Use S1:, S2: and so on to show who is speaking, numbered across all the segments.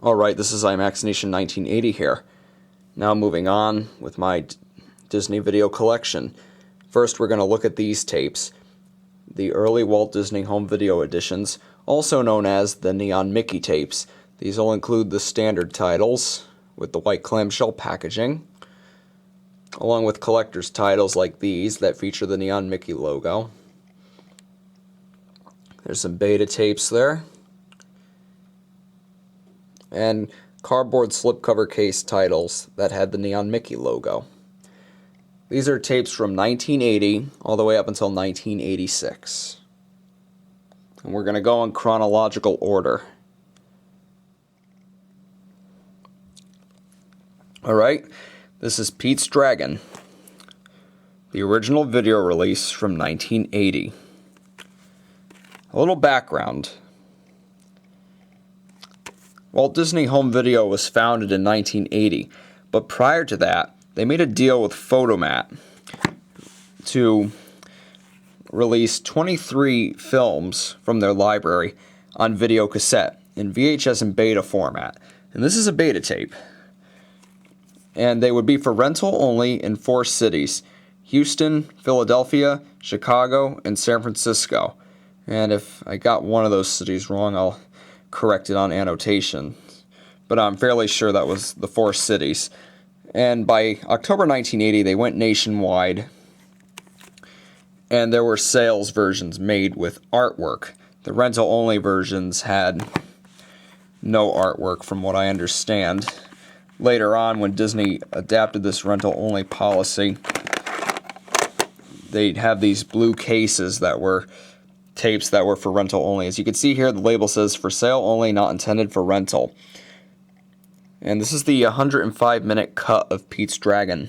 S1: Alright, this is IMAX Nation 1980 here. Now moving on with my Disney video collection. First we're going to look at these tapes. The early Walt Disney Home Video editions, also known as the Neon Mickey tapes. These will include the standard titles with the white clamshell packaging, along with collector's titles like these that feature the Neon Mickey logo. There's some beta tapes there, and cardboard slipcover case titles that had the Neon Mickey logo. These are tapes from 1980 all the way up until 1986. And we're going to go in chronological order. Alright, this is Pete's Dragon, the original video release from 1980. A little background. Walt Disney Home Video was founded in 1980, but prior to that, they made a deal with Photomat to release 23 films from their library on video cassette in VHS and beta format. And this is a beta tape. And they would be for rental only in 4 cities: Houston, Philadelphia, Chicago, and San Francisco. And if I got one of those cities wrong, I'll correct it on annotation. But I'm fairly sure that was the 4 cities. And by October 1980, they went nationwide, and there were sales versions made with artwork. The rental-only versions had no artwork, from what I understand. Later on, when Disney adapted this rental-only policy, they'd have these blue cases that were tapes that were for rental only. As you can see here, the label says, "For sale only, not intended for rental." And this is the 105-minute cut of Pete's Dragon.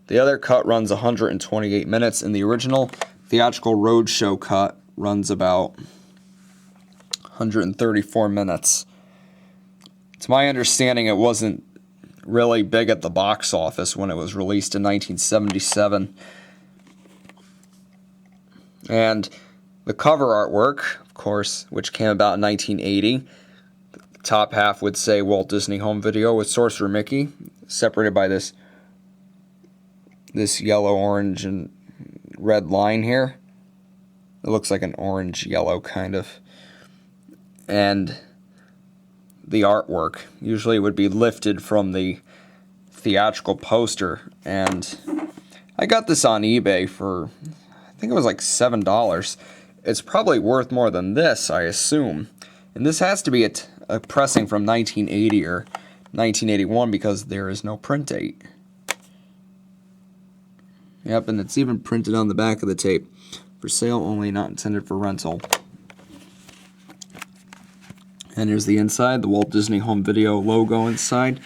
S1: The other cut runs 128 minutes, and the original theatrical roadshow cut runs about 134 minutes. To my understanding, it wasn't really big at the box office when it was released in 1977. And the cover artwork, of course, which came about in 1980, top half would say Walt Disney Home Video with Sorcerer Mickey, separated by this yellow, orange, and red line here. It looks like an orange-yellow kind of. And the artwork usually would be lifted from the theatrical poster. And I got this on eBay for, I think it was like $7. It's probably worth more than this, I assume. And this has to be a pressing from 1980 or 1981 because there is no print date. Yep, and it's even printed on the back of the tape. For sale only, not intended for rental. And here's the inside, the Walt Disney Home Video logo inside.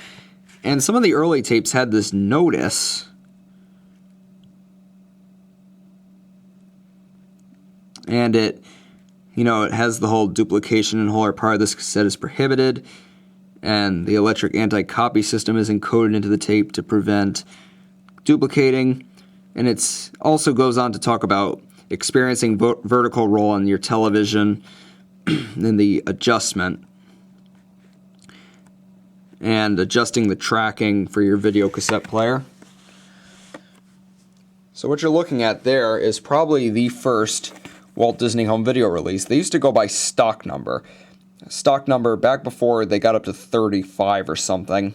S1: And some of the early tapes had this notice. And it has the whole duplication and whole or part of this cassette is prohibited. And the electric anti-copy system is encoded into the tape to prevent duplicating. And it also goes on to talk about experiencing vertical roll on your television and the adjustment. And adjusting the tracking for your video cassette player. So what you're looking at there is probably the first Walt Disney Home Video release. They used to go by stock number. Stock number, back before they got up to 35 or something,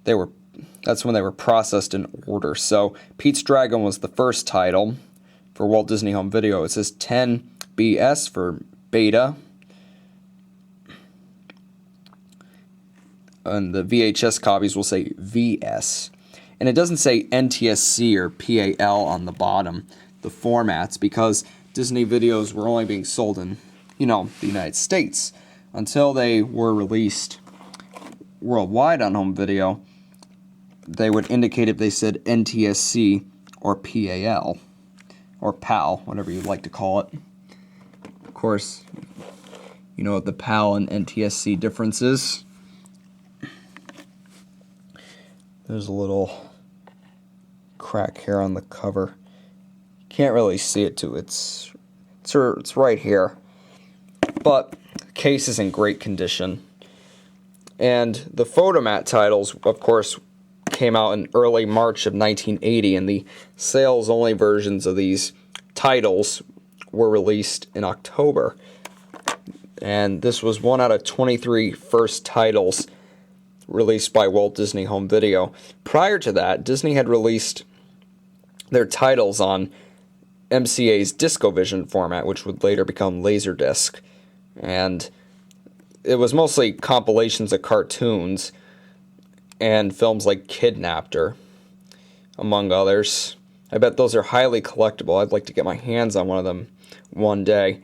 S1: that's when they were processed in order. So Pete's Dragon was the first title for Walt Disney Home Video. It says 10BS for beta. And the VHS copies will say VS. And it doesn't say NTSC or PAL on the bottom, the formats, because Disney videos were only being sold in, the United States. Until they were released worldwide on home video, they would indicate if they said NTSC or PAL, or PAL, whatever you'd like to call it. Of course, you know what the PAL and NTSC difference is. There's a little crack here on the cover. Can't really see it too. It's right here. But the case is in great condition. And the Photomat titles, of course, came out in early March of 1980, and the sales-only versions of these titles were released in October. And this was one out of 23 first titles released by Walt Disney Home Video. Prior to that, Disney had released their titles on MCA's DiscoVision format, which would later become Laserdisc. And it was mostly compilations of cartoons and films like Kidnapped, among others. I bet those are highly collectible. I'd like to get my hands on one of them one day.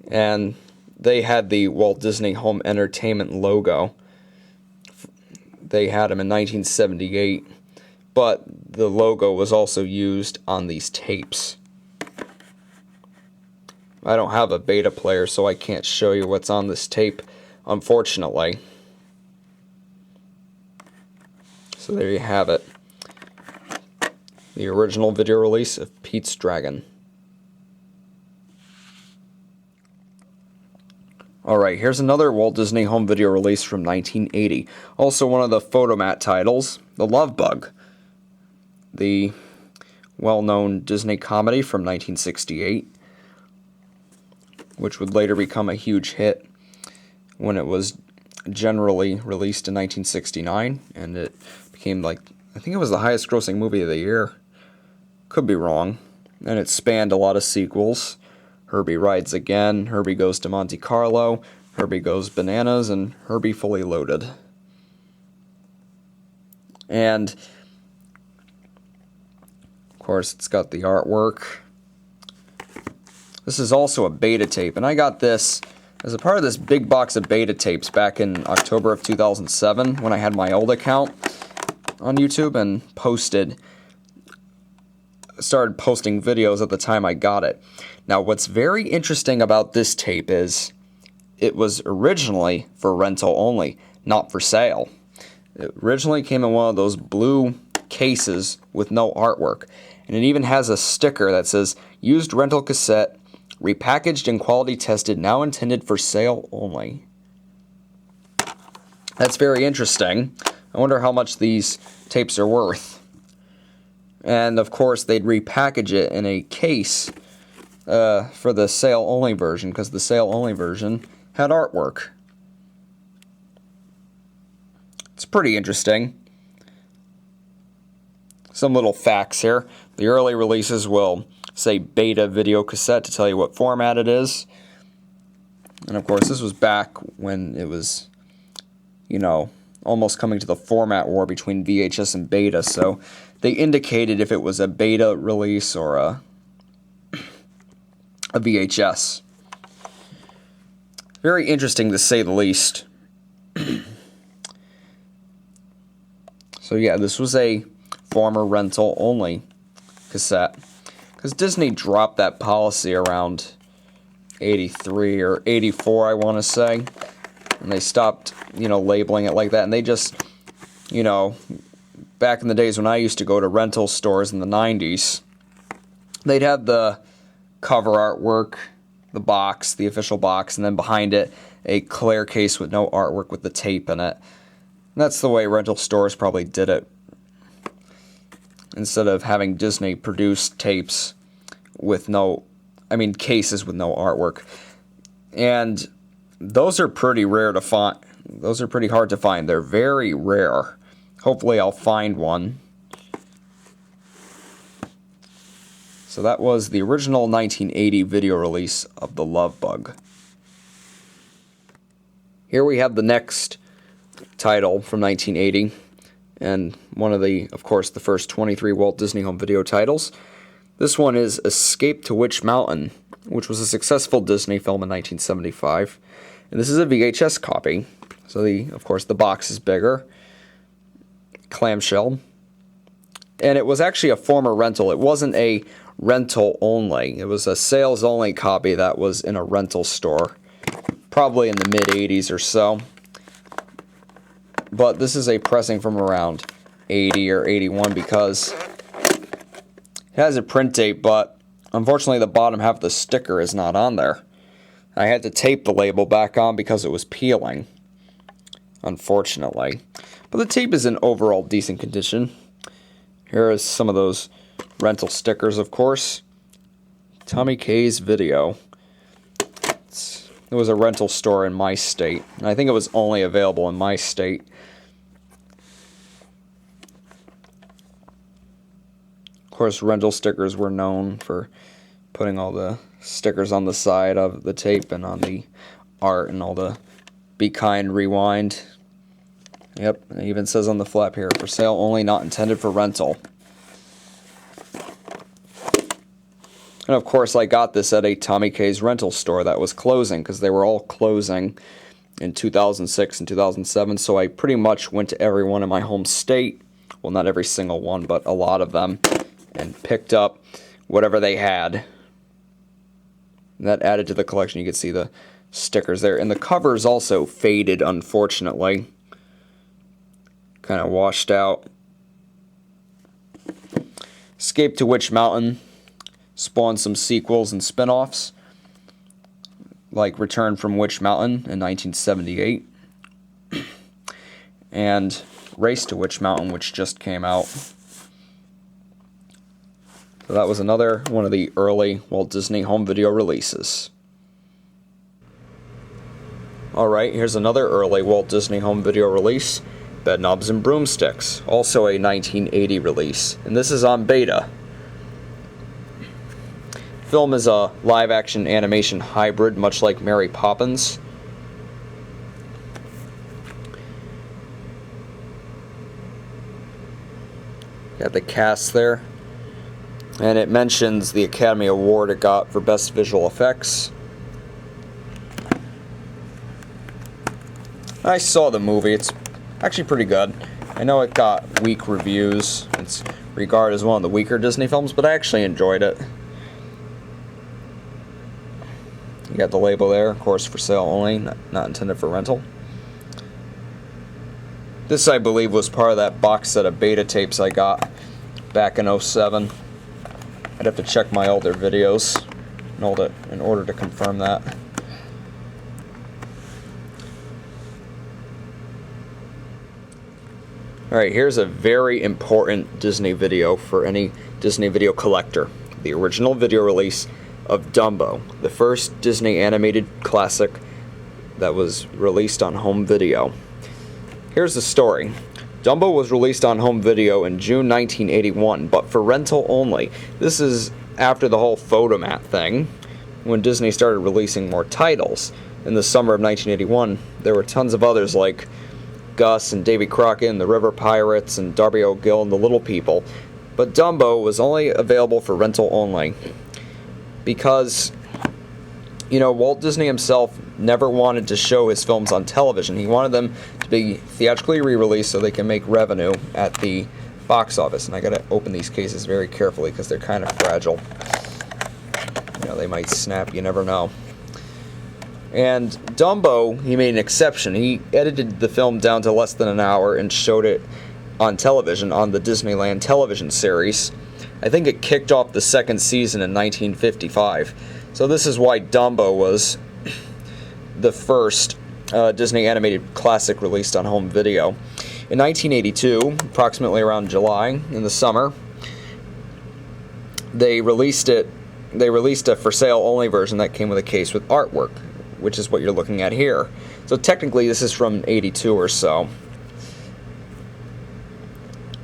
S1: And they had the Walt Disney Home Entertainment logo. They had them in 1978, but the logo was also used on these tapes. I don't have a beta player, so I can't show you what's on this tape, unfortunately. So there you have it. The original video release of Pete's Dragon. Alright, here's another Walt Disney Home Video release from 1980. Also one of the Photomat titles, The Lovebug. The well-known Disney comedy from 1968, which would later become a huge hit when it was generally released in 1969, and it became I think it was the highest grossing movie of the year. Could be wrong. And it spanned a lot of sequels. Herbie Rides Again, Herbie Goes to Monte Carlo, Herbie Goes Bananas, and Herbie Fully Loaded. And, of course, it's got the artwork. This is also a beta tape, and I got this as a part of this big box of beta tapes back in October of 2007 when I had my old account on YouTube and started posting videos at the time I got it. Now, what's very interesting about this tape is it was originally for rental only, not for sale. It originally came in one of those blue cases with no artwork, and it even has a sticker that says, "Used rental cassette, repackaged and quality tested, now intended for sale only." That's very interesting. I wonder how much these tapes are worth. And of course they'd repackage it in a case for the sale-only version, because the sale-only version had artwork. It's pretty interesting. Some little facts here. The early releases will say beta video cassette to tell you what format it is. And of course this was back when it was, almost coming to the format war between VHS and beta, so they indicated if it was a beta release or a VHS. Very interesting, to say the least. So yeah, this was a former rental only cassette, because Disney dropped that policy around 83 or 84, I want to say, and they stopped, labeling it like that, and they just, back in the days when I used to go to rental stores in the 90s, they'd have the cover artwork, the box, the official box, and then behind it a clear case with no artwork with the tape in it. And that's the way rental stores probably did it, instead of having Disney produce tapes with cases with no artwork. And those are pretty rare to find. Those are pretty hard to find. They're very rare. Hopefully I'll find one. So that was the original 1980 video release of The Lovebug. Here we have the next title from 1980, and one of of course, the first 23 Walt Disney Home Video titles. This one is Escape to Witch Mountain, which was a successful Disney film in 1975. And this is a VHS copy, so of course the box is bigger, clamshell, and it was actually a former rental. It wasn't a rental only, it was a sales only copy that was in a rental store, probably in the mid 80s or so. But this is a pressing from around 80 or 81, because it has a print date, but unfortunately the bottom half of the sticker is not on there. I had to tape the label back on because it was peeling. unfortunately. But the tape is in overall decent condition. Here is some of those rental stickers, of course. Tommy K's Video. It was a rental store in my state. And I think it was only available in my state. Of course, rental stickers were known for putting all the stickers on the side of the tape and on the art and all the Be Kind, Rewind. Yep, it even says on the flap here, for sale only, not intended for rental. And of course, I got this at a Tommy K's rental store that was closing, because they were all closing in 2006 and 2007, so I pretty much went to every one in my home state, well, not every single one, but a lot of them, and picked up whatever they had. And that added to the collection. You can see the stickers there. And the cover's also faded, unfortunately. Kind of washed out. Escape to Witch Mountain spawned some sequels and spin-offs, like Return from Witch Mountain in 1978, and Race to Witch Mountain, which just came out. So that was another one of the early Walt Disney home video releases. Alright, here's another early Walt Disney home video release, Bedknobs and Broomsticks, also a 1980 release, and this is on beta. Film is a live-action animation hybrid, much like Mary Poppins. Got the cast there. And it mentions the Academy Award it got for Best Visual Effects. I saw the movie. It's actually pretty good. I know it got weak reviews. It's regarded as one of the weaker Disney films, but I actually enjoyed it. You got the label there, of course, for sale only, not intended for rental. This, I believe, was part of that box set of beta tapes I got back in '07. I'd have to check my older videos in order to confirm that. Alright, here's a very important Disney video for any Disney video collector. The original video release of Dumbo, the first Disney animated classic that was released on home video. Here's the story. Dumbo was released on home video in June 1981, but for rental only. This is after the whole photomat thing, when Disney started releasing more titles. In the summer of 1981, there were tons of others like Gus and Davy Crockett and the River Pirates and Darby O'Gill and the Little People, but Dumbo was only available for rental only. Because, you know, Walt Disney himself never wanted to show his films on television. He wanted them to be theatrically re-released so they can make revenue at the box office. And I gotta open these cases very carefully because they're kind of fragile. You know, they might snap, you never know. And Dumbo, he made an exception. He edited the film down to less than an hour and showed it on television on the Disneyland television series. I think it kicked off the second season in 1955. So this is why Dumbo was the first Disney animated classic released on home video. In 1982, approximately around July, in the summer, they released a for sale only version that came with a case with artwork, which is what you're looking at here. So technically this is from 82 or so.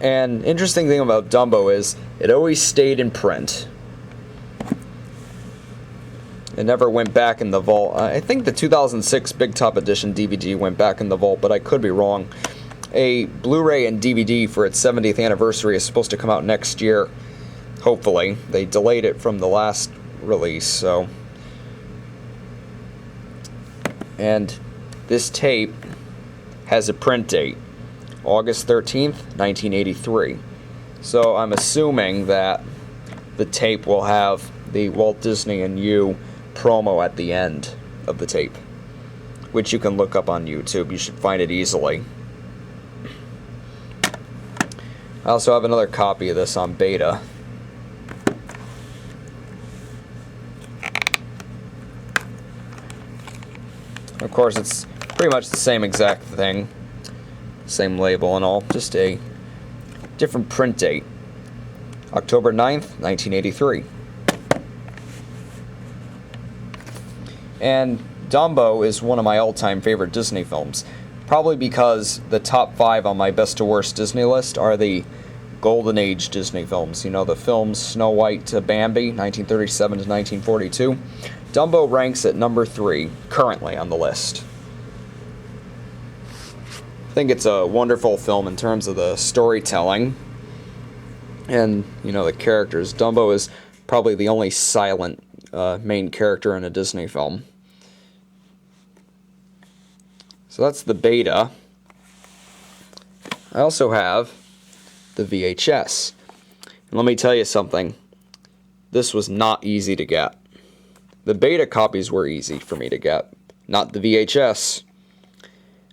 S1: And interesting thing about Dumbo is it always stayed in print. It never went back in the vault. I think the 2006 Big Top Edition DVD went back in the vault, but I could be wrong. A Blu-ray and DVD for its 70th anniversary is supposed to come out next year, hopefully. They delayed it from the last release, so. And this tape has a print date. August 13th, 1983. So I'm assuming that the tape will have the Walt Disney and You promo at the end of the tape, which you can look up on YouTube. You should find it easily. I also have another copy of this on beta. Of course, it's pretty much the same exact thing. Same label and all, just a different print date. October 9th, 1983. And Dumbo is one of my all-time favorite Disney films, probably because the top 5 on my best to worst Disney list are the Golden Age Disney films. You know, the films Snow White to Bambi, 1937 to 1942. Dumbo ranks at number 3, currently on the list. I think it's a wonderful film in terms of the storytelling and, you know, the characters. Dumbo is probably the only silent main character in a Disney film. So that's the beta. I also have the VHS. And let me tell you something. This was not easy to get. The beta copies were easy for me to get, not the VHS.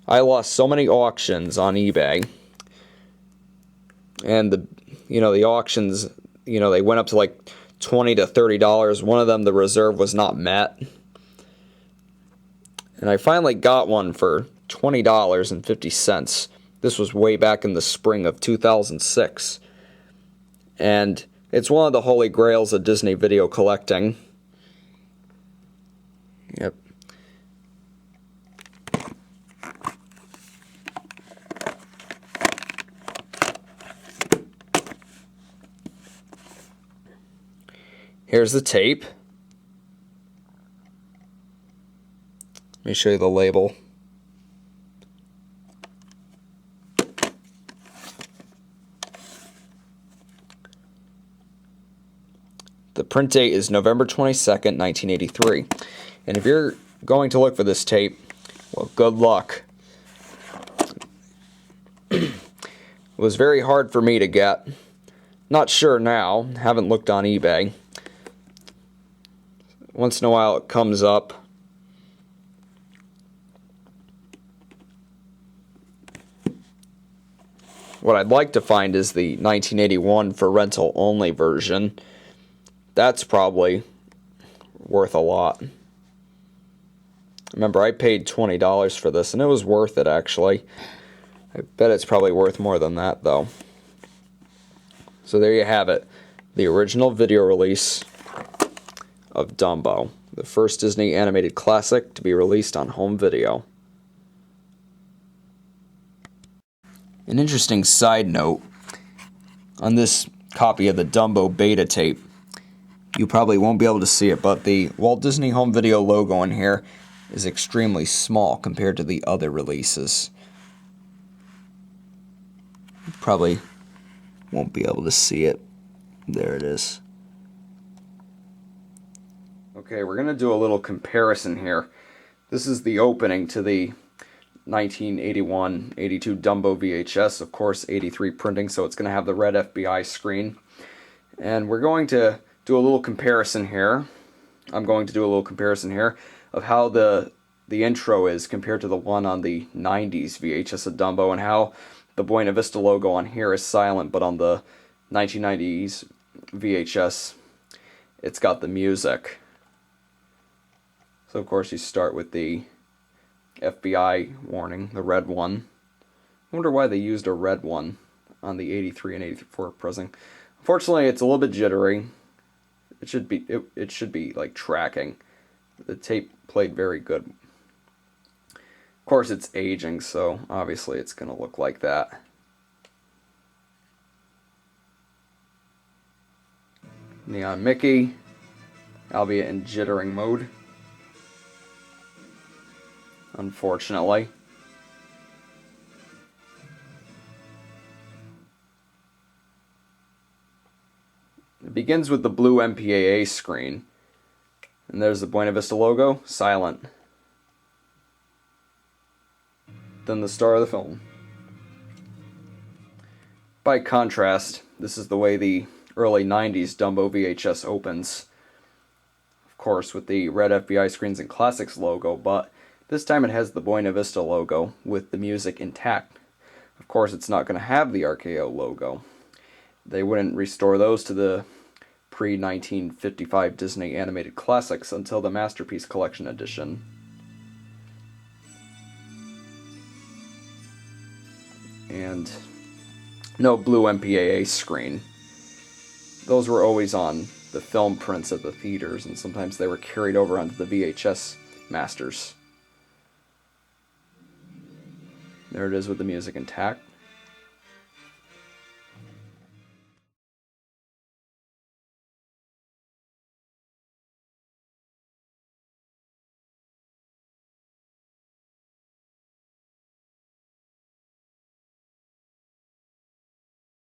S1: I lost so many auctions on eBay. And the auctions, they went up to like $20 to $30. One of them, the reserve was not met. And I finally got one for $20.50. This was way back in the spring of 2006. And it's one of the holy grails of Disney video collecting. Yep. Here's the tape. Let me show you the label. The print date is November 22nd, 1983. And if you're going to look for this tape, well, good luck. It was very hard for me to get. Not sure now. Haven't looked on eBay. Once in a while it comes up. What I'd like to find is the 1981 for rental only version. That's probably worth a lot. Remember, I paid $20 for this, and it was worth it, actually. I bet it's probably worth more than that, though. So there you have it. The original video release of Dumbo, the first Disney animated classic to be released on home video. An interesting side note, on this copy of the Dumbo beta tape, you probably won't be able to see it, but the Walt Disney Home Video logo in here is extremely small compared to the other releases. You probably won't be able to see it. There it is. Okay, we're going to do a little comparison here. This is the opening to the 1981-82 Dumbo VHS, of course 83 printing, so it's going to have the red FBI screen. And we're going to do a little comparison here. I'm going to do a little comparison here of how the intro is compared to the one on the 90s VHS of Dumbo, and how the Buena Vista logo on here is silent, but on the 1990s VHS it's got the music. So of course you start with the FBI warning, the red one. I wonder why they used a red one on the 83 and 84 pressing. Unfortunately, it's a little bit jittery. It should be like tracking. The tape played very good. Of course, it's aging, so obviously it's going to look like that. Neon Mickey, albeit in jittering mode. Unfortunately. It begins with the blue MPAA screen. And there's the Buena Vista logo, silent. Then the star of the film. By contrast, this is the way the early 90s Dumbo VHS opens. Of course, with the red FBI Screens and Classics logo, but this time it has the Buena Vista logo with the music intact. Of course, it's not going to have the RKO logo. They wouldn't restore those to the pre-1955 Disney animated classics until the Masterpiece Collection edition. and no blue MPAA screen. Those were always on the film prints at the theaters, and sometimes they were carried over onto the VHS masters. There it is with the music intact.